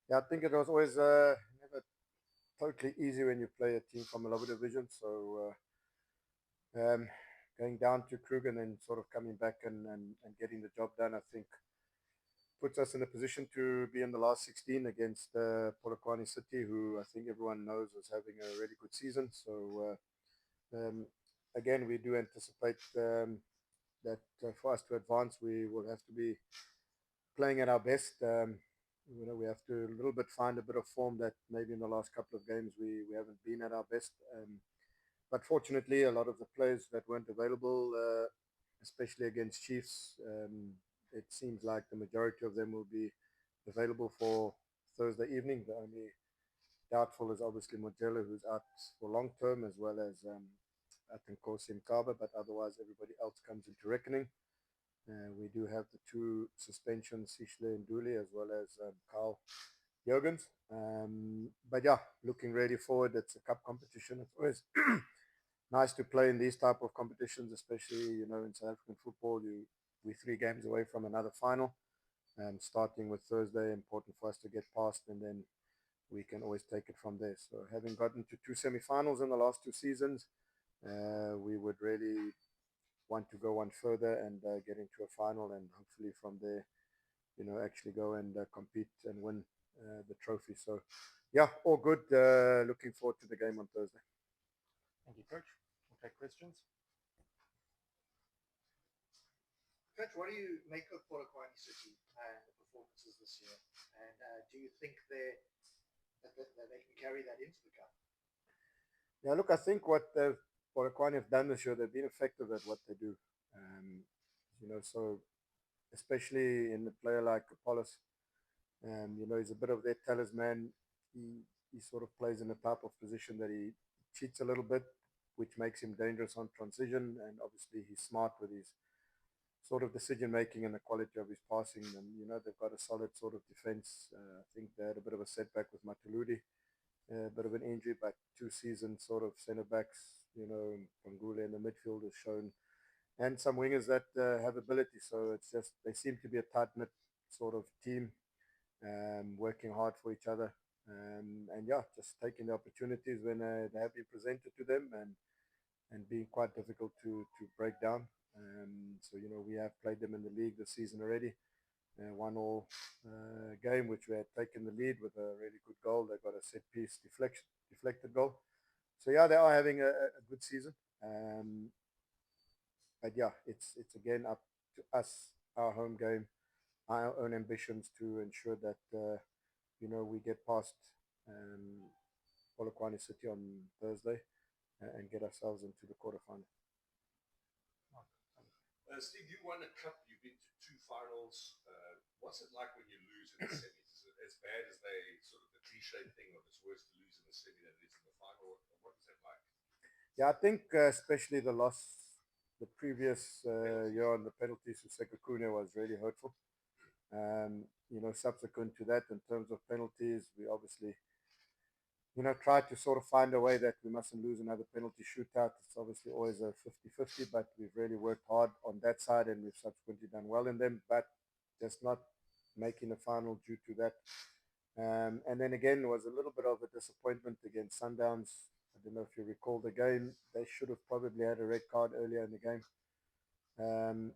Yeah, I think it was always never totally easy when you play a team from a lower division. So going down to Krug and then sort of coming back and getting the job done, I think puts us in a position to be in the last 16 against Polokwane City, who I think everyone knows is having a really good season. So again, we do anticipate that for us to advance, we will have to be playing at our best. We have to a little bit find a bit of form that maybe in the last couple of games we haven't been at our best. But fortunately, a lot of the players that weren't available, especially against Chiefs, it seems like the majority of them will be available for Thursday evening. The only doubtful is obviously Modelo, who's out for long term, as well as I think Kosim Kaba, but otherwise everybody else comes into reckoning. We do have the two suspensions, Sishle and Dooley, as well as Carl Jurgens. But yeah, looking really forward. It's a cup competition. It's always nice to play in these type of competitions, especially in South African football. We 3 games away from another final, starting with Thursday. Important for us to get past, and then we can always take it from there. So having gotten to 2 semi-finals in the last 2 seasons, we would really want to go one further and get into a final, and hopefully from there, actually go and compete and win the trophy. So, yeah, all good. Looking forward to the game on Thursday. Thank you, Coach. We'll take questions. Coach, what do you make of Polokwane City and the performances this year? And do you think that they can carry that into the cup? Yeah, look, I think what Polokwane have done this year, they've been effective at what they do. Um, so especially in a player like Apollos, he's a bit of their talisman. He sort of plays in a type of position that he cheats a little bit, which makes him dangerous on transition. And obviously, he's smart with his sort of decision making and the quality of his passing. And they've got a solid sort of defense. I think they had a bit of a setback with Matuludi, a bit of an injury, but 2 seasons sort of centre backs. Pangule in the midfield has shown, and some wingers that have ability. So it's just they seem to be a tight knit sort of team, working hard for each other. And yeah, just taking the opportunities when they have been presented to them, and being quite difficult to break down. So we have played them in the league this season already. 1-1 game, which we had taken the lead with a really good goal. They got a set piece deflected goal. So yeah, they are having a good season. Um, but yeah, it's again up to us, our home game, our own ambitions to ensure that we get past um, Polokwane City on Thursday and get ourselves into the quarterfinal. Steve, you won a cup. You've been to 2 finals. What's it like when you lose in the semis? Is it as bad as sort of the cliche thing of it's worse to lose in the semi than it is in the final? What is that like? Yeah, I think especially the loss the previous year on the penalties to Sekakune was really hurtful. Subsequent to that, in terms of penalties, we obviously tried to sort of find a way that we mustn't lose another penalty shootout. It's obviously always a 50-50, but we've really worked hard on that side and we've subsequently done well in them, but just not making the final due to that. And then again, it was a little bit of a disappointment against Sundowns. I don't know if you recall the game. They should have probably had a red card earlier in the game. Um,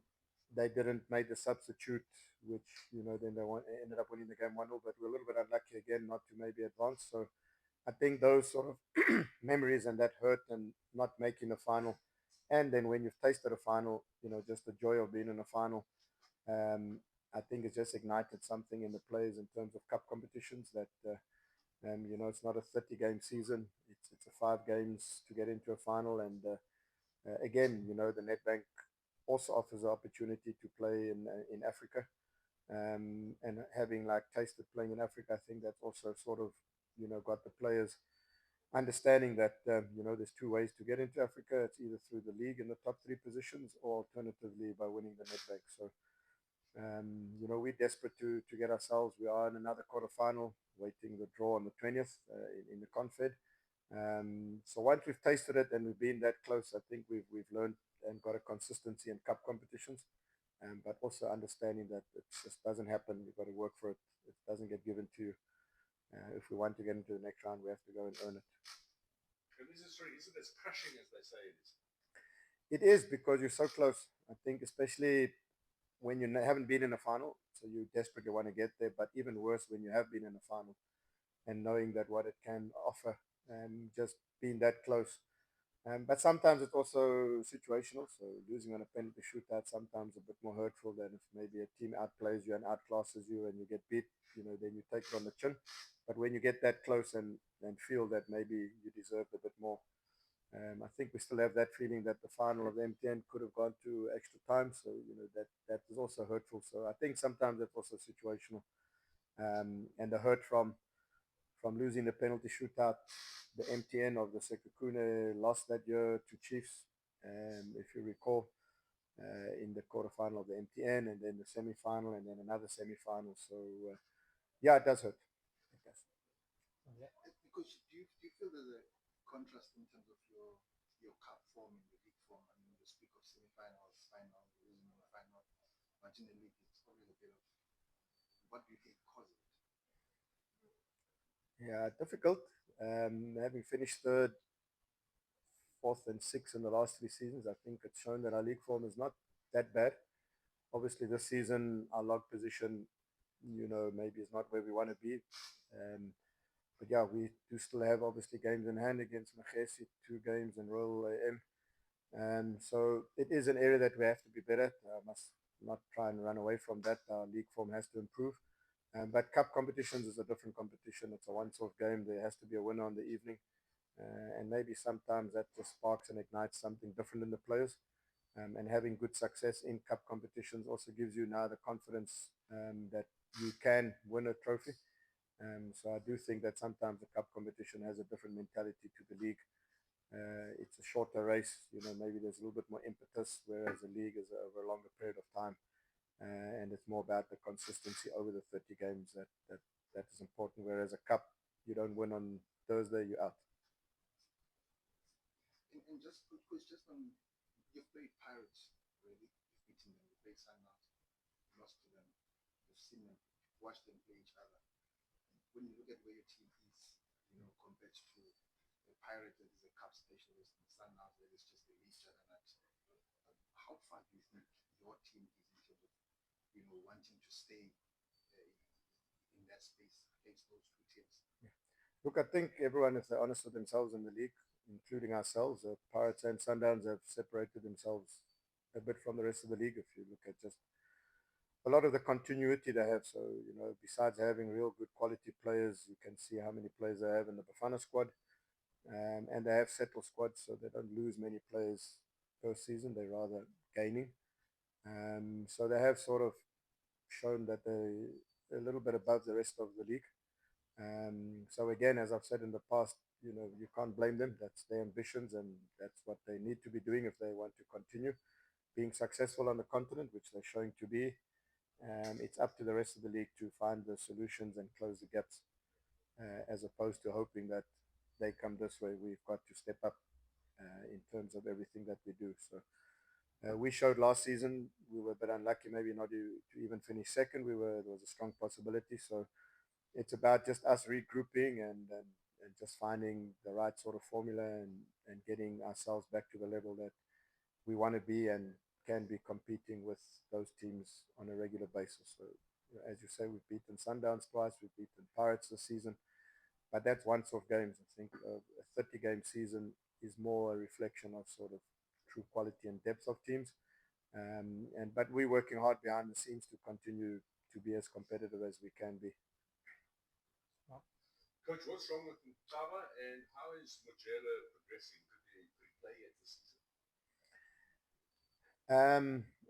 they didn't make the substitute, which then ended up winning the game 1-0. But we're a little bit unlucky again not to maybe advance. So I think those sort of memories and that hurt and not making the final, and then when you've tasted a final, just the joy of being in a final. Um, I think it's just ignited something in the players in terms of cup competitions that. It's not a 30-game season. It's a 5 games to get into a final, and again, the Nedbank also offers the opportunity to play in Africa, and having like tasted playing in Africa, I think that's also sort of got the players understanding that there's 2 ways to get into Africa. It's either through the league in the top 3 positions, or alternatively by winning the Nedbank. So we're desperate to get ourselves. We are in another quarterfinal, waiting the draw on the 20th in the Confed. So once we've tasted it and we've been that close, I think we've learned and got a consistency in cup competitions, but also understanding that it just doesn't happen. You've got to work for it. It doesn't get given to you. if we want to get into the next round, we have to go and earn it. And is it as crushing as they say it is? It is because you're so close. I think, especially when you haven't been in a final, so you desperately want to get there. But even worse when you have been in a final and knowing that what it can offer and just being that close. But sometimes it's also situational. So losing on a penalty shootout sometimes a bit more hurtful than if maybe a team outplays you and outclasses you and you get beat. Then you take it on the chin. But when you get that close and feel that maybe you deserved a bit more, I think we still have that feeling that the final of the MTN could have gone to extra time. So that is also hurtful. So I think sometimes that's also situational, and the hurt from losing the penalty shootout, the MTN of the Sekukune lost that year to Chiefs, if you recall, in the quarterfinal of the MTN, and then the semi-final, and then another semi-final. So yeah, it does hurt. It does. Yeah. Because do you feel there's a contrast in terms of your cup form and your league form? I mean, you speak of semi-finals, final, losing in the final, but in the league, it's always a bit of what do you think caused it? Yeah, difficult. Having finished third, fourth, and sixth in the last 3 seasons, I think it's shown that our league form is not that bad. Obviously, this season our log position, maybe is not where we want to be. Um, but yeah, we do still have obviously games in hand against Magesi, 2 games in Royal AM. So it is an area that we have to be better at. Must not try and run away from that. Our league form has to improve. But cup competitions is a different competition. It's a once-off game. There has to be a winner on the evening. And maybe sometimes that just sparks and ignites something different in the players. And having good success in cup competitions also gives you now the confidence that you can win a trophy. So I do think that sometimes the cup competition has a different mentality to the league. It's a shorter race, maybe there's a little bit more impetus, whereas the league is over a longer period of time. And it's more about the consistency over the 30 games that is important. Whereas a cup, you don't win on Thursday, you're out. And just because just on you've played Pirates already, you've beaten them, you played Sundowns, you lost to them, you've seen them, you've watched them play each other. When you look at where your team is, compared to the Pirates that is a cup specialist and Sundowns that is just a league juggernaut, how far do you think your team is in terms of wanting to stay in that space against those two teams? Look, I think everyone, if they're honest with themselves in the league, including ourselves, Pirates and Sundowns have separated themselves a bit from the rest of the league. If you look at just a lot of the continuity they have, so besides having real good quality players, you can see how many players they have in the Bafana squad, and they have settled squads, so they don't lose many players per season. They're rather gaining, so they have sort of shown that they're a little bit above the rest of the league. So again, as I've said in the past, you can't blame them. That's their ambitions, and that's what they need to be doing if they want to continue being successful on the continent, which they're showing to be. It's up to the rest of the league to find the solutions and close the gaps, as opposed to hoping that they come this way. We've got to step up in terms of everything that we do. So we showed last season we were a bit unlucky, maybe not to even finish second. There was a strong possibility. So it's about just us regrouping and just finding the right sort of formula and getting ourselves back to the level that we want to be and can be competing with those teams on a regular basis. So, as you say, we've beaten Sundowns twice, we've beaten Pirates this season, but that's once-off games. I think a 30-game season is more a reflection of sort of true quality and depth of teams. But we're working hard behind the scenes to continue to be as competitive as we can be. Coach, what's wrong with Mtava and how is Mojela progressing? Could he play yet this season?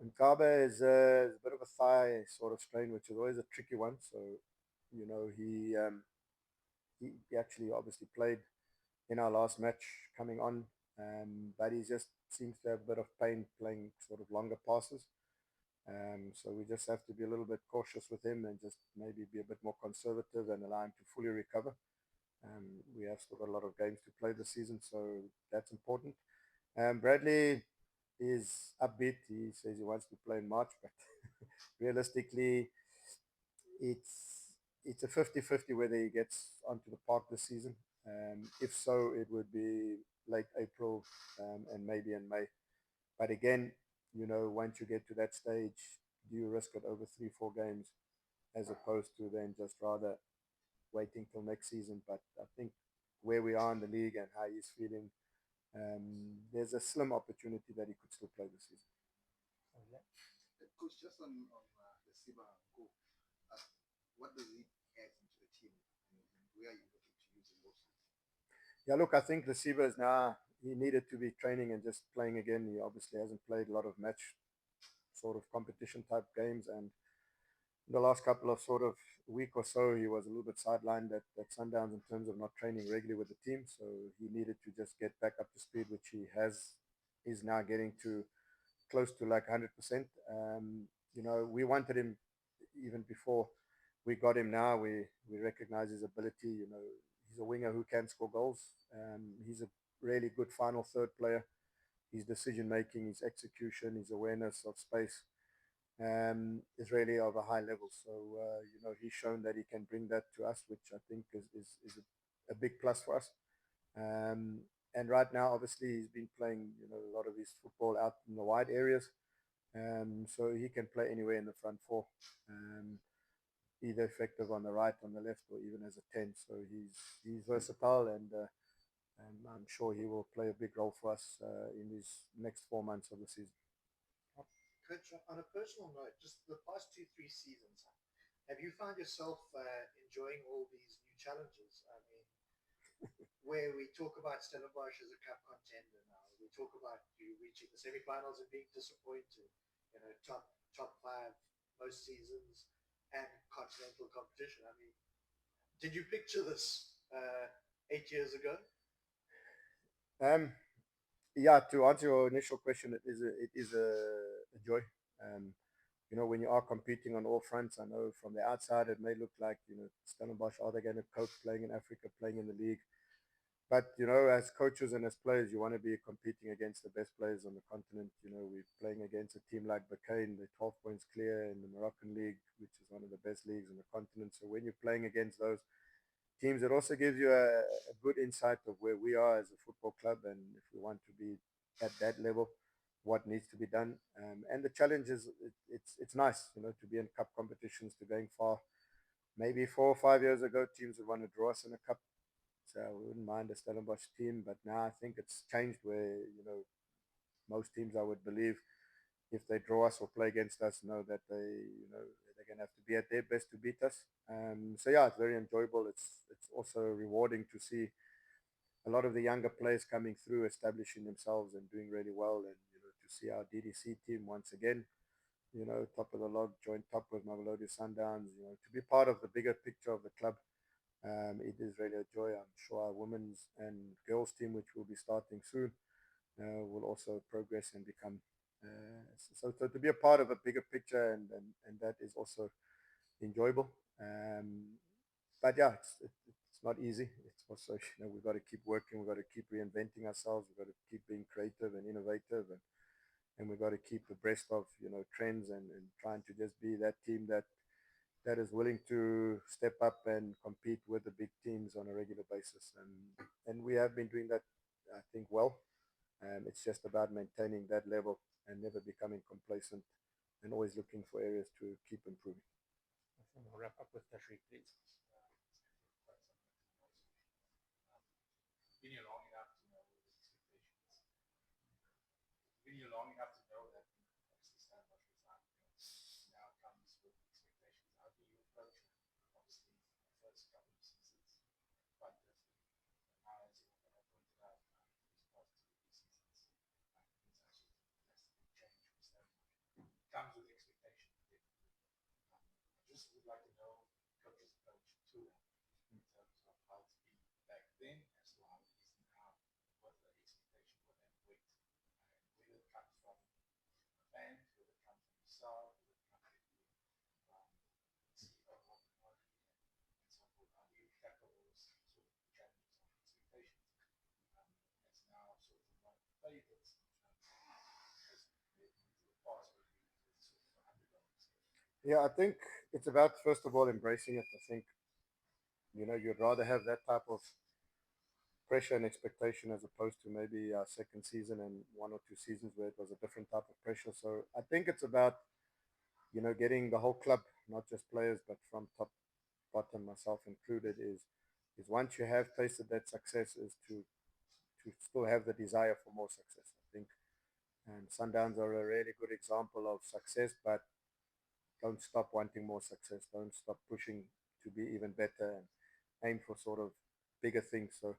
Mkabe is a bit of a thigh sort of strain, which is always a tricky one. So, he actually obviously played in our last match coming on, but he just seems to have a bit of pain playing sort of longer passes. So we just have to be a little bit cautious with him and just maybe be a bit more conservative and allow him to fully recover. We have still got a lot of games to play this season, so that's important. Bradley is upbeat. He says he wants to play in March, but realistically, it's it's a 50-50 whether he gets onto the park this season. If so, it would be late April and maybe in May. But again, once you get to that stage, do you risk it over 3-4 games as opposed to then just rather waiting till next season? But I think where we are in the league and how he's feeling, there's a slim opportunity that he could still play this season. Coach, just on the Siba go, uh, what does he add into the team, and where are you looking to use him mostly? Yeah, look, I think Lesiba is now, he needed to be training and just playing again. He obviously hasn't played a lot of match sort of competition type games. And the last couple of sort of week or so, he was a little bit sidelined at Sundowns in terms of not training regularly with the team. So he needed to just get back up to speed, which he has, is now getting to close to like 100%. We wanted him even before we got him now. We recognize his ability. He's a winger who can score goals. He's a really good final third player. His decision making, his execution, his awareness of space is really of a high level. So, he's shown that he can bring that to us, which I think is a big plus for us. And right now, obviously, he's been playing, a lot of his football out in the wide areas. So he can play anywhere in the front four, either effective on the right, on the left, or even as a 10. So he's versatile, and I'm sure he will play a big role for us in these next 4 months of the season. Coach, on a personal note, just the past 2-3 seasons, have you found yourself enjoying all these new challenges? I mean, where we talk about Stellenbosch as a cup contender now, we talk about you reaching the semi-finals and being disappointed. Top five most seasons and continental competition. I mean, did you picture this 8 years ago? Um, yeah, to answer your initial question, it is a joy. Um, when you are competing on all fronts, I know from the outside it may look like, Stellenbosch, are they going to cope playing in Africa, playing in the league? But, as coaches and as players, you want to be competing against the best players on the continent. We're playing against a team like Bakane, they're 12 points clear in the Moroccan league, which is one of the best leagues in the continent. So when you're playing against those teams, it also gives you a good insight of where we are as a football club, and if we want to be at that level, what needs to be done. And the challenge is, it's nice, to be in cup competitions, to going far. Maybe 4 or 5 years ago, teams would want to draw us in a cup, so we wouldn't mind a Stellenbosch team. But now I think it's changed where, most teams, I would believe, if they draw us or play against us, know that they're going to have to be at their best to beat us. So yeah, it's very enjoyable. It's also rewarding to see a lot of the younger players coming through, establishing themselves and doing really well. And, to see our DDC team once again, top of the log, joint top with Mamelodi Sundowns, to be part of the bigger picture of the club. It is really a joy. I'm sure our women's and girls team, which will be starting soon, will also progress and become. So to be a part of a bigger picture, and that is also enjoyable. But yeah, it's not easy. It's also, we've got to keep working. We've got to keep reinventing ourselves. We've got to keep being creative and innovative, and we've got to keep abreast of, trends, and trying to just be that team that is willing to step up and compete with the big teams on a regular basis. And we have been doing that, I think, well. It's just about maintaining that level and never becoming complacent, and always looking for areas to keep improving. We'll wrap up with Tashreeq, please. Been here long enough to know the expectations. Been here long enough to know that obviously Stellenbosch was not, now comes with expectations. How do you approach it? Obviously, the first couple of seasons quite different. Now, as you pointed out, these past 2 seasons, it's actually a drastic change for Stellenbosch. Comes with expectations. I just would like to know coach's approach to that in terms of how to be back then as to how it is now, what the expectation for that weight, and whether it comes from the fans, whether it comes from yourself, whether it comes from CEO of the body, and so forth. How do you tackle those sort of challenges of expectations as now sort of one of the favorites in terms of as compared to the past where you were sort of underdogs? Yeah, I think it's about first of all embracing it. I think you'd rather have that type of pressure and expectation as opposed to maybe our second season and 1 or 2 seasons where it was a different type of pressure. So I think it's about getting the whole club, not just players, but from top bottom, myself included, is once you have tasted that success, is to still have the desire for more success. I think, and Sundowns are a really good example of success, but don't stop wanting more success. Don't stop pushing to be even better and aim for sort of bigger things. So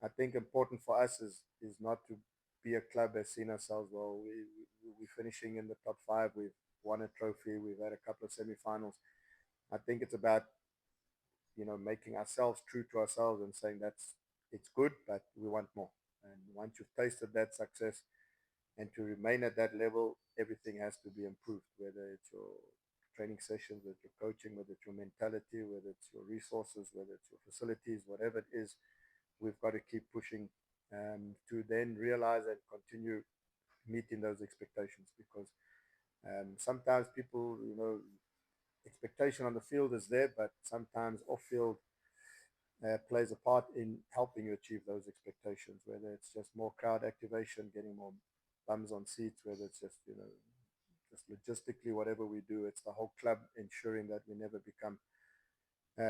I think important for us is not to be a club that's seen ourselves, well, we're finishing in the top five. We've won a trophy. We've had a couple of semi-finals. I think it's about making ourselves true to ourselves and saying it's good, but we want more. And once you've tasted that success, and to remain at that level, everything has to be improved, whether it's your training sessions, whether it's your coaching, whether it's your mentality, whether it's your resources, whether it's your facilities, whatever it is, we've got to keep pushing to then realize and continue meeting those expectations, because sometimes people, expectation on the field is there, but sometimes off field plays a part in helping you achieve those expectations, whether it's just more crowd activation, getting more bums on seats, whether it's just, just logistically, whatever we do, it's the whole club ensuring that we never become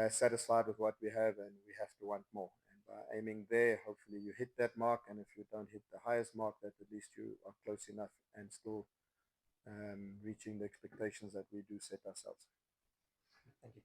satisfied with what we have and we have to want more. And by aiming there, hopefully you hit that mark. And if you don't hit the highest mark, that at least you are close enough and still reaching the expectations that we do set ourselves.